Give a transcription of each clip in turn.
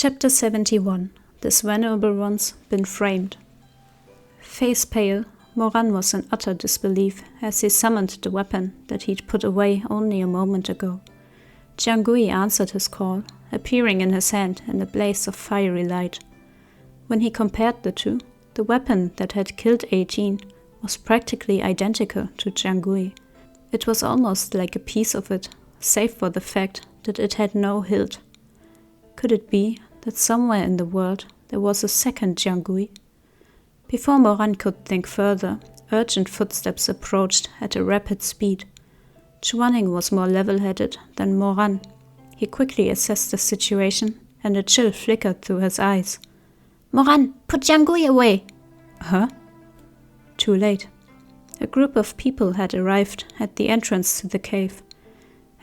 Chapter 71. This venerable one's been framed. Face pale, Moran was in utter disbelief as he summoned the weapon that he'd put away only a moment ago. Jiangui answered his call, appearing in his hand in a blaze of fiery light. When he compared the two, the weapon that had killed 18 was practically identical to Jiangui. It was almost like a piece of it, save for the fact that it had no hilt. Could it be that somewhere in the world there was a second Jiangui? Before Moran could think further, urgent footsteps approached at a rapid speed. Wanning was more level-headed than Moran. He quickly assessed the situation, and a chill flickered through his eyes. "Moran, put Jiangui away!" Huh? Too late. A group of people had arrived at the entrance to the cave.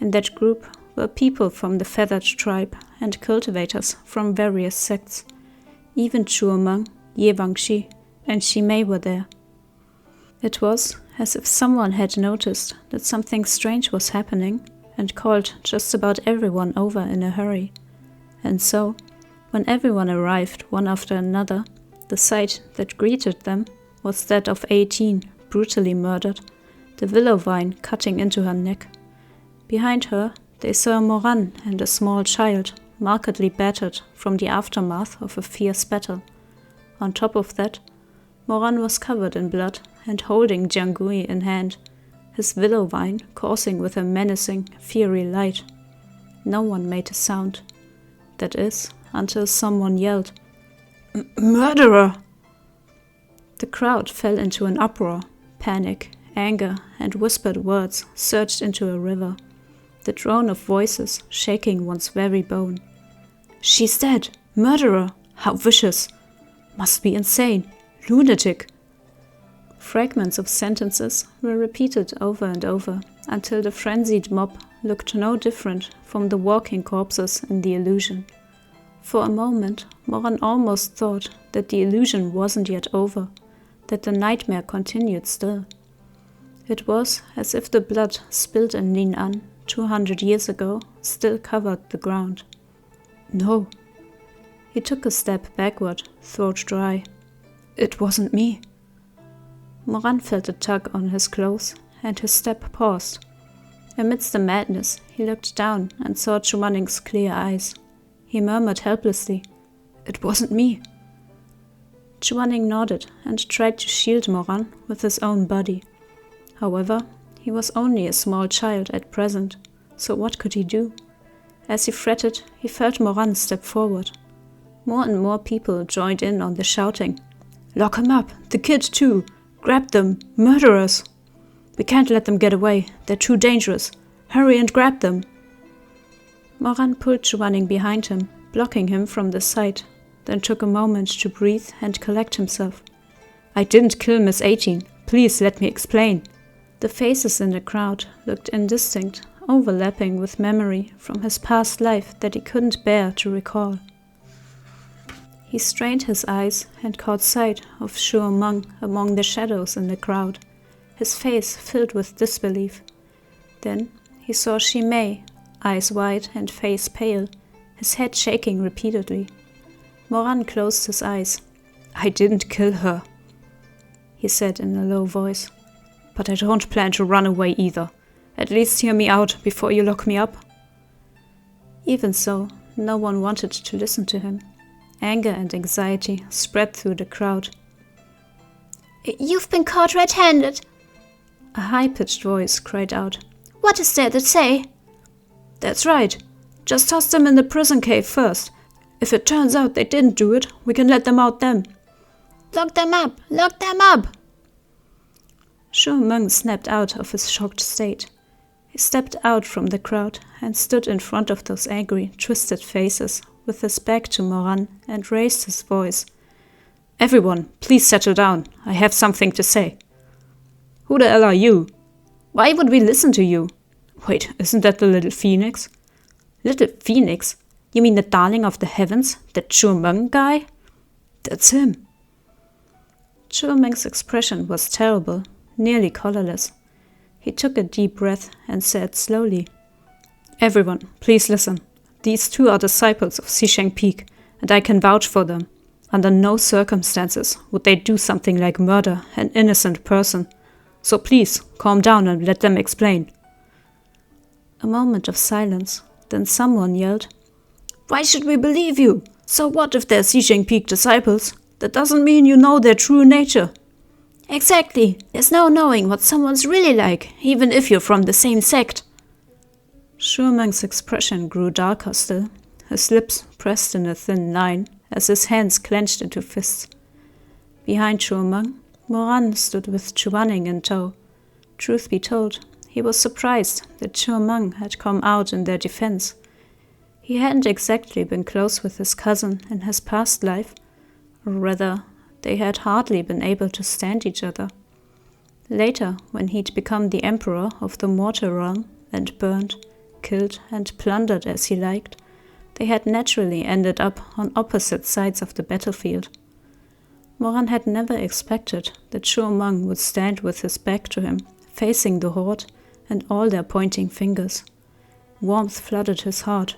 In that group were people from the feathered tribe and cultivators from various sects. Even Chuomeng, Ye Wangxi, and Shimei were there. It was as if someone had noticed that something strange was happening and called just about everyone over in a hurry. And so, when everyone arrived one after another, the sight that greeted them was that of 18 brutally murdered, the willow vine cutting into her neck. Behind her, they saw Moran and a small child, markedly battered from the aftermath of a fierce battle. On top of that, Moran was covered in blood and holding Jiangui in hand, his willow vine coursing with a menacing, fiery light. No one made a sound. That is, until someone yelled, "Murderer!" The crowd fell into an uproar. Panic, anger, and whispered words surged into a river, the drone of voices shaking one's very bone. "She's dead! Murderer! How vicious! Must be insane! Lunatic!" Fragments of sentences were repeated over and over until the frenzied mob looked no different from the walking corpses in the illusion. For a moment, Moran almost thought that the illusion wasn't yet over, that the nightmare continued still. It was as if the blood spilled in Nin'an 200 years ago still covered the ground. No. He took a step backward, throat dry. It wasn't me. Moran felt a tug on his clothes, and his step paused. Amidst the madness, he looked down and saw Wanning's clear eyes. He murmured helplessly, "It wasn't me." Wanning nodded and tried to shield Moran with his own body. However, he was only a small child at present, so what could he do? As he fretted, he felt Moran step forward. More and more people joined in on the shouting. "Lock him up! The kid too! Grab them! Murderers! We can't let them get away. They're too dangerous. Hurry and grab them!" Moran pulled Wanning behind him, blocking him from the sight, then took a moment to breathe and collect himself. "I didn't kill Miss 18. Please let me explain." The faces in the crowd looked indistinct, overlapping with memory from his past life that he couldn't bear to recall. He strained his eyes and caught sight of Chuomeng among the shadows in the crowd, his face filled with disbelief. Then he saw Shimei, eyes wide and face pale, his head shaking repeatedly. Moran closed his eyes. "I didn't kill her," he said in a low voice. "But I don't plan to run away either. At least hear me out before you lock me up." Even so, no one wanted to listen to him. Anger and anxiety spread through the crowd. "You've been caught red-handed!" A high-pitched voice cried out. "What is there to say?" "That's right. Just toss them in the prison cave first. If it turns out they didn't do it, we can let them out then." "Lock them up! Lock them up!" Chuomeng snapped out of his shocked state. He stepped out from the crowd and stood in front of those angry, twisted faces with his back to Moran and raised his voice. "Everyone, please settle down. I have something to say." "Who the hell are you? Why would we listen to you? Wait, isn't that the little phoenix?" "Little phoenix? You mean the darling of the heavens? That Chuomeng guy?" "That's him." Chuomeng's expression was terrible, nearly colorless. He took a deep breath and said slowly, "Everyone, please listen. These two are disciples of Xisheng Peak, and I can vouch for them. Under no circumstances would they do something like murder an innocent person. So please, calm down and let them explain." A moment of silence, then someone yelled, "Why should we believe you? So what if they're Xi Peak disciples? That doesn't mean you know their true nature." Exactly. There's no knowing what someone's really like, even if you're from the same sect. Shuomeng's expression grew darker still, his lips pressed in a thin line as his hands clenched into fists. Behind Shuomeng, Moran stood with Wanning in tow. Truth be told, he was surprised that Shuomeng had come out in their defense. He hadn't exactly been close with his cousin in his past life, or rather, they had hardly been able to stand each other. Later, when he'd become the emperor of the mortal realm and burned, killed and plundered as he liked, they had naturally ended up on opposite sides of the battlefield. Moran had never expected that Shuomeng would stand with his back to him, facing the horde and all their pointing fingers. Warmth flooded his heart.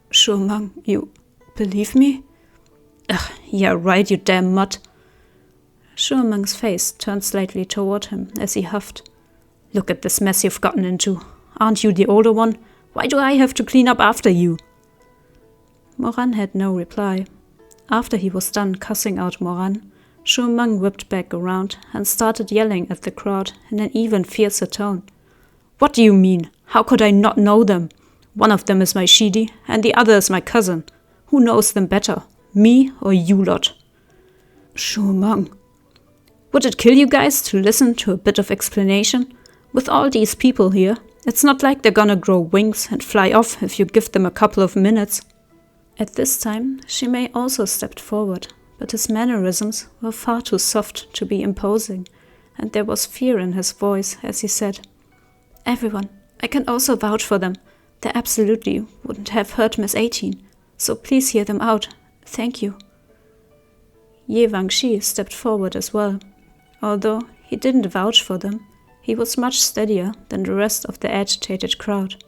"Shuomeng, you believe me?" "Ugh, yeah, right, you damn mutt." Shuomeng's face turned slightly toward him as he huffed. "Look at this mess you've gotten into. Aren't you the older one? Why do I have to clean up after you?" Moran had no reply. After he was done cussing out Moran, Shuomeng whipped back around and started yelling at the crowd in an even fiercer tone. "What do you mean? How could I not know them? One of them is my shidi, and the other is my cousin. Who knows them better, me or you lot?" "Shuomeng, would it kill you guys to listen to a bit of explanation? With all these people here, it's not like they're gonna grow wings and fly off if you give them a couple of minutes." At this time, Shimei also stepped forward, but his mannerisms were far too soft to be imposing, and there was fear in his voice as he said, "Everyone, I can also vouch for them. They absolutely wouldn't have hurt Miss 18, so please hear them out. Thank you." Ye Wangxi stepped forward as well. Although he didn't vouch for them, he was much steadier than the rest of the agitated crowd.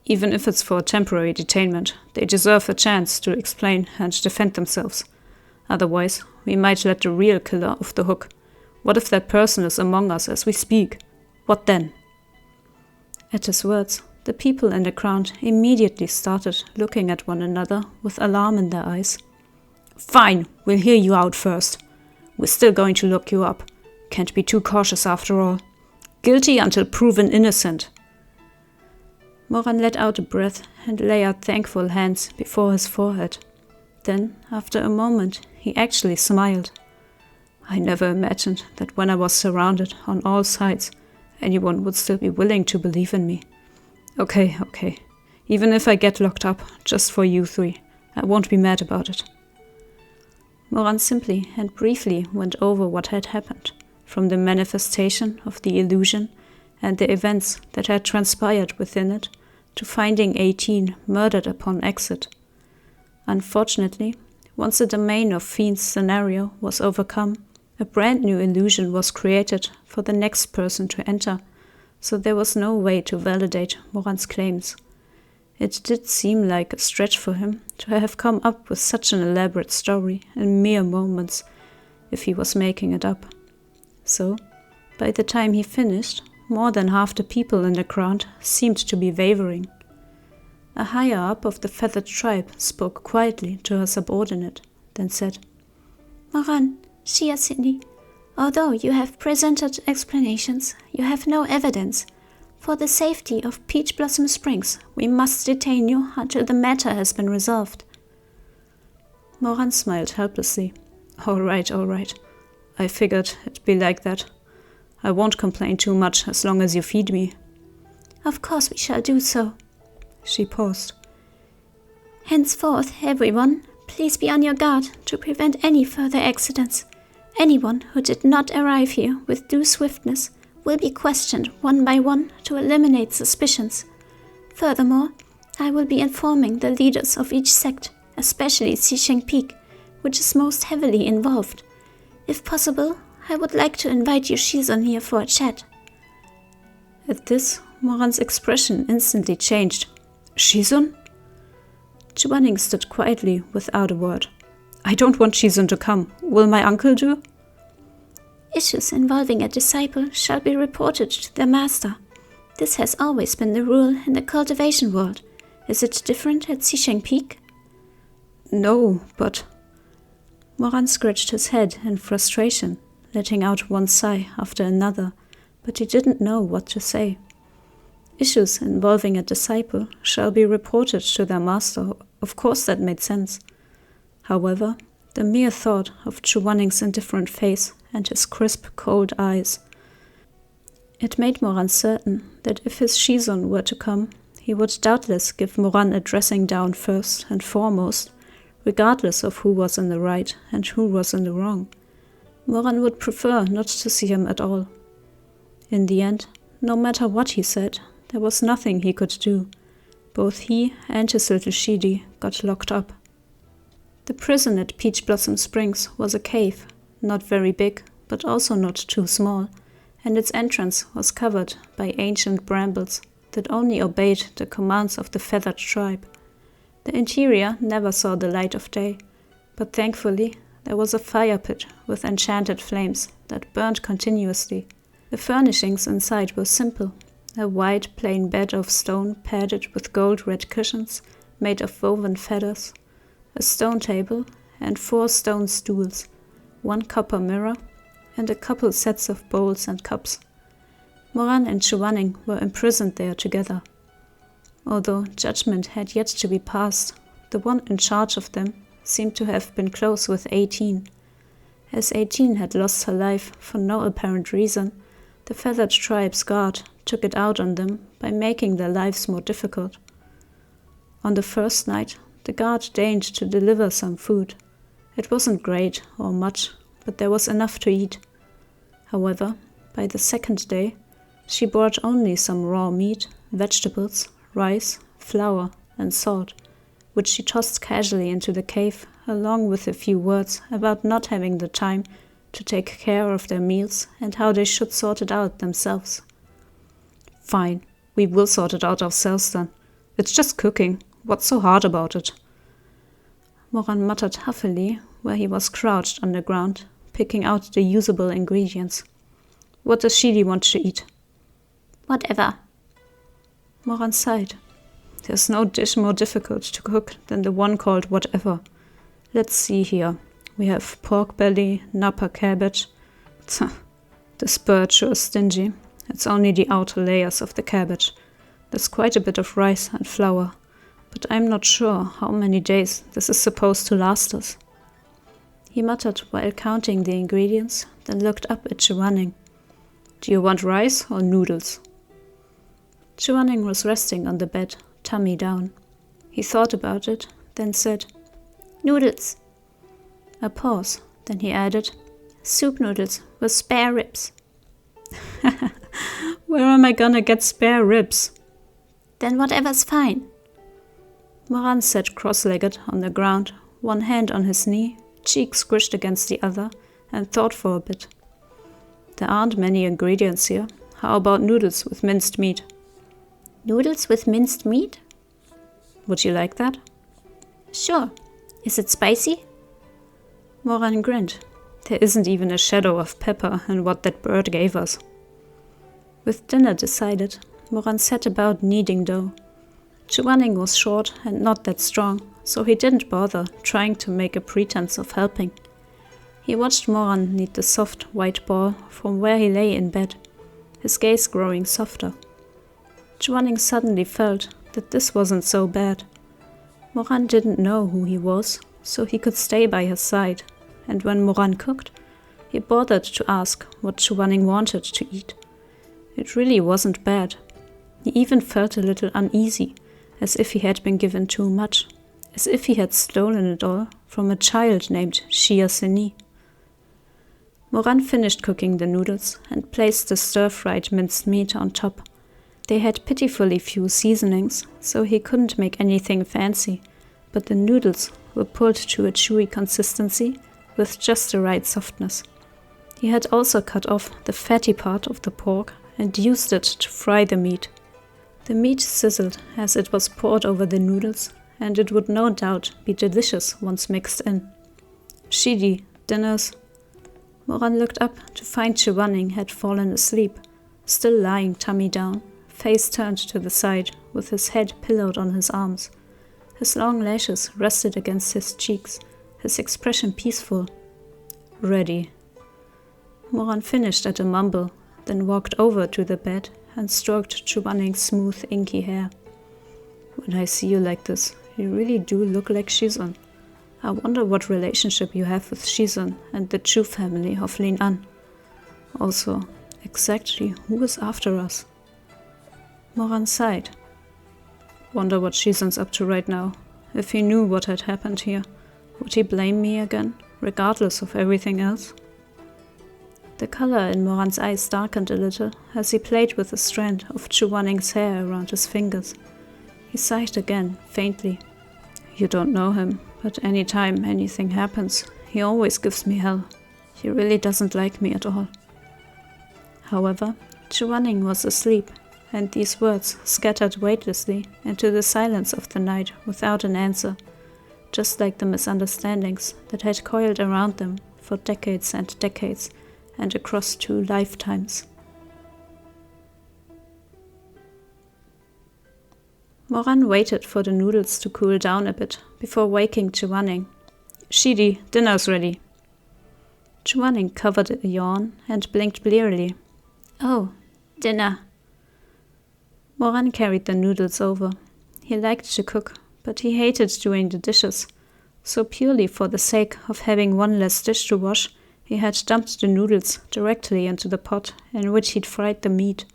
"Even if it's for a temporary detainment, they deserve a chance to explain and defend themselves. Otherwise, we might let the real killer off the hook. What if that person is among us as we speak? What then?" At his words, the people in the crowd immediately started looking at one another with alarm in their eyes. "Fine, we'll hear you out first. We're still going to look you up. Can't be too cautious after all. Guilty until proven innocent." Moran let out a breath and lay out thankful hands before his forehead. Then, after a moment, he actually smiled. "I never imagined that when I was surrounded on all sides, anyone would still be willing to believe in me. Okay. Even if I get locked up just for you three, I won't be mad about it." Moran simply and briefly went over what had happened, from the manifestation of the illusion and the events that had transpired within it, to finding 18 murdered upon exit. Unfortunately, once the domain of Fiend's scenario was overcome, a brand new illusion was created for the next person to enter, so there was no way to validate Moran's claims. It did seem like a stretch for him to have come up with such an elaborate story in mere moments, if he was making it up. So, by the time he finished, more than half the people in the crowd seemed to be wavering. A higher up of the feathered tribe spoke quietly to her subordinate, then said, Moran, Shiasini, although you have presented explanations, you have no evidence. For the safety of Peach Blossom Springs, we must detain you until the matter has been resolved. Moran smiled helplessly. All right. I figured it'd be like that. I won't complain too much as long as you feed me. Of course we shall do so. She paused. Henceforth, everyone, please be on your guard to prevent any further accidents. Anyone who did not arrive here with due swiftness will be questioned one by one to eliminate suspicions. Furthermore, I will be informing the leaders of each sect, especially Xisheng Peak, which is most heavily involved. If possible, I would like to invite you Shizun here for a chat. At this, Moran's expression instantly changed. Shizun? Wanning stood quietly without a word. "I don't want shizun to come. Will my uncle do?" Issues involving a disciple shall be reported to their master. This has always been the rule in the cultivation world. Is it different at Xisheng Peak? "No, but—" Moran scratched his head in frustration, letting out one sigh after another, but he didn't know what to say. Issues involving a disciple shall be reported to their master. Of course that made sense. However, the mere thought of Wanning's indifferent face and his crisp, cold eyes. It made Moran certain that if his shizun were to come, he would doubtless give Moran a dressing down first and foremost, regardless of who was in the right and who was in the wrong. Moran would prefer not to see him at all. In the end, no matter what he said, there was nothing he could do. Both he and his little Shidi got locked up. The prison at Peach Blossom Springs was a cave, not very big, but also not too small, and its entrance was covered by ancient brambles that only obeyed the commands of the feathered tribe. The interior never saw the light of day, but thankfully there was a fire pit with enchanted flames that burned continuously. The furnishings inside were simple: a wide, plain bed of stone padded with gold-red cushions made of woven feathers, a stone table, and 4 stone stools, 1 copper mirror, and a couple sets of bowls and cups. Moran and Wanning were imprisoned there together. Although judgment had yet to be passed, the one in charge of them seemed to have been close with 18. As 18 had lost her life for no apparent reason, the feathered tribe's guard took it out on them by making their lives more difficult. On the first night, the guard deigned to deliver some food. It wasn't great or much, but there was enough to eat. However, by the second day, she brought only some raw meat, vegetables, rice, flour, and salt, which she tossed casually into the cave, along with a few words about not having the time to take care of their meals and how they should sort it out themselves. "Fine, we will sort it out ourselves then. It's just cooking. What's so hard about it?" Moran muttered huffily where he was crouched on the ground, picking out the usable ingredients. "What does Shidi want to eat?" "Whatever." Moran sighed. There's no dish more difficult to cook than the one called whatever. Let's see here. We have pork belly, napa cabbage. This bird sure is stingy. It's only the outer layers of the cabbage. There's quite a bit of rice and flour, but I'm not sure how many days this is supposed to last us. He muttered while counting the ingredients, then looked up at Wanning. "Do you want rice or noodles?" Wanning was resting on the bed, tummy down. He thought about it, then said, "Noodles." A pause, then he added, "Soup noodles with spare ribs." "Where am I gonna get spare ribs?" "Then whatever's fine." Moran sat cross-legged on the ground, one hand on his knee, cheek squished against the other, and thought for a bit. "There aren't many ingredients here. How about noodles with minced meat?" "Noodles with minced meat?" "Would you like that?" "Sure. Is it spicy?" Moran grinned. There isn't even a shadow of pepper in what that bird gave us. With dinner decided, Moran set about kneading dough. Wanning was short and not that strong, so he didn't bother trying to make a pretense of helping. He watched Moran knead the soft white ball from where he lay in bed, his gaze growing softer. Wanning suddenly felt that this wasn't so bad. Moran didn't know who he was, so he could stay by his side, and when Moran cooked, he bothered to ask what Wanning wanted to eat. It really wasn't bad. He even felt a little uneasy, as if he had been given too much, as if he had stolen it all from a child named Shia Seni. Moran finished cooking the noodles and placed the stir-fried minced meat on top. They had pitifully few seasonings, so he couldn't make anything fancy, but the noodles were pulled to a chewy consistency with just the right softness. He had also cut off the fatty part of the pork and used it to fry the meat. The meat sizzled as it was poured over the noodles, and it would no doubt be delicious once mixed in. Shidi, dinners. Moran looked up to find Wanning had fallen asleep, still lying tummy down, face turned to the side, with his head pillowed on his arms. His long lashes rested against his cheeks, his expression peaceful. Ready. Moran finished at a mumble, then walked over to the bed and stroked Wanning's smooth, inky hair. When I see you like this, you really do look like Shizun. I wonder what relationship you have with Shizun and the Chu family of Lin-An. Also, exactly who is after us? Moran sighed. Wonder what Shizun's up to right now. If he knew what had happened here, would he blame me again, regardless of everything else? The color in Moran's eyes darkened a little as he played with a strand of Wanning's hair around his fingers. He sighed again, faintly. You don't know him, but any time anything happens, he always gives me hell. He really doesn't like me at all. However, Wanning was asleep, and these words scattered weightlessly into the silence of the night without an answer, just like the misunderstandings that had coiled around them for decades and decades and across 2 lifetimes. Moran waited for the noodles to cool down a bit before waking Wanning. Shidi, dinner's ready. Wanning covered a yawn and blinked blearily. Oh, dinner. Moran carried the noodles over. He liked to cook, but he hated doing the dishes. So purely for the sake of having one less dish to wash, he had dumped the noodles directly into the pot in which he'd fried the meat.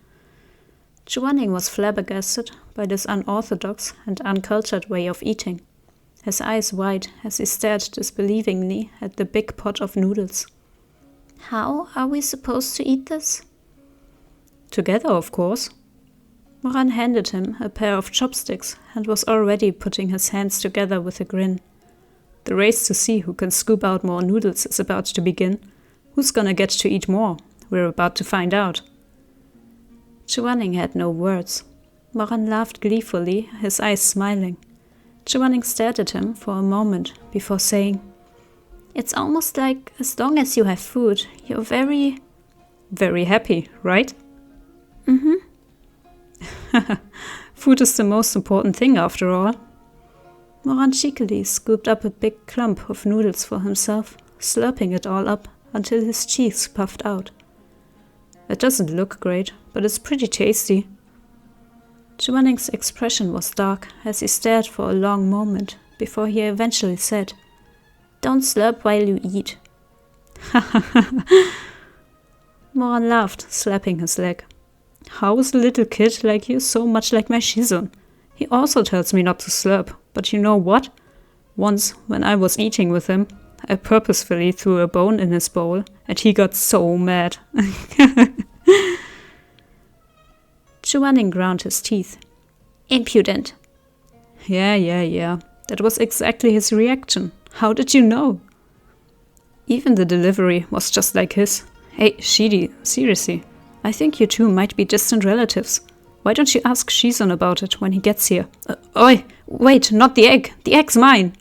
Wanning was flabbergasted by this unorthodox and uncultured way of eating, his eyes wide as he stared disbelievingly at the big pot of noodles. How are we supposed to eat this? Together, of course. Moran handed him a pair of chopsticks and was already putting his hands together with a grin. The race to see who can scoop out more noodles is about to begin. Who's gonna get to eat more? We're about to find out. Wanning had no words. Moran laughed gleefully, his eyes smiling. Wanning stared at him for a moment before saying, It's almost like as long as you have food, you're very... Very happy, right? Mm-hmm. Food is the most important thing after all. Moran cheekily scooped up a big clump of noodles for himself, slurping it all up until his cheeks puffed out. It doesn't look great, but it's pretty tasty. Wanning's expression was dark as he stared for a long moment before he eventually said, Don't slurp while you eat. Moran laughed, slapping his leg. How is a little kid like you so much like my Shizun? He also tells me not to slurp, but you know what? Once, when I was eating with him, I purposefully threw a bone in his bowl, and he got so mad. Wanning ground his teeth. Impudent. Yeah. That was exactly his reaction. How did you know? Even the delivery was just like his. Hey, Shidi, seriously. I think you two might be distant relatives. Why don't you ask Shizun about it when he gets here? Oi, wait, not the egg. The egg's mine.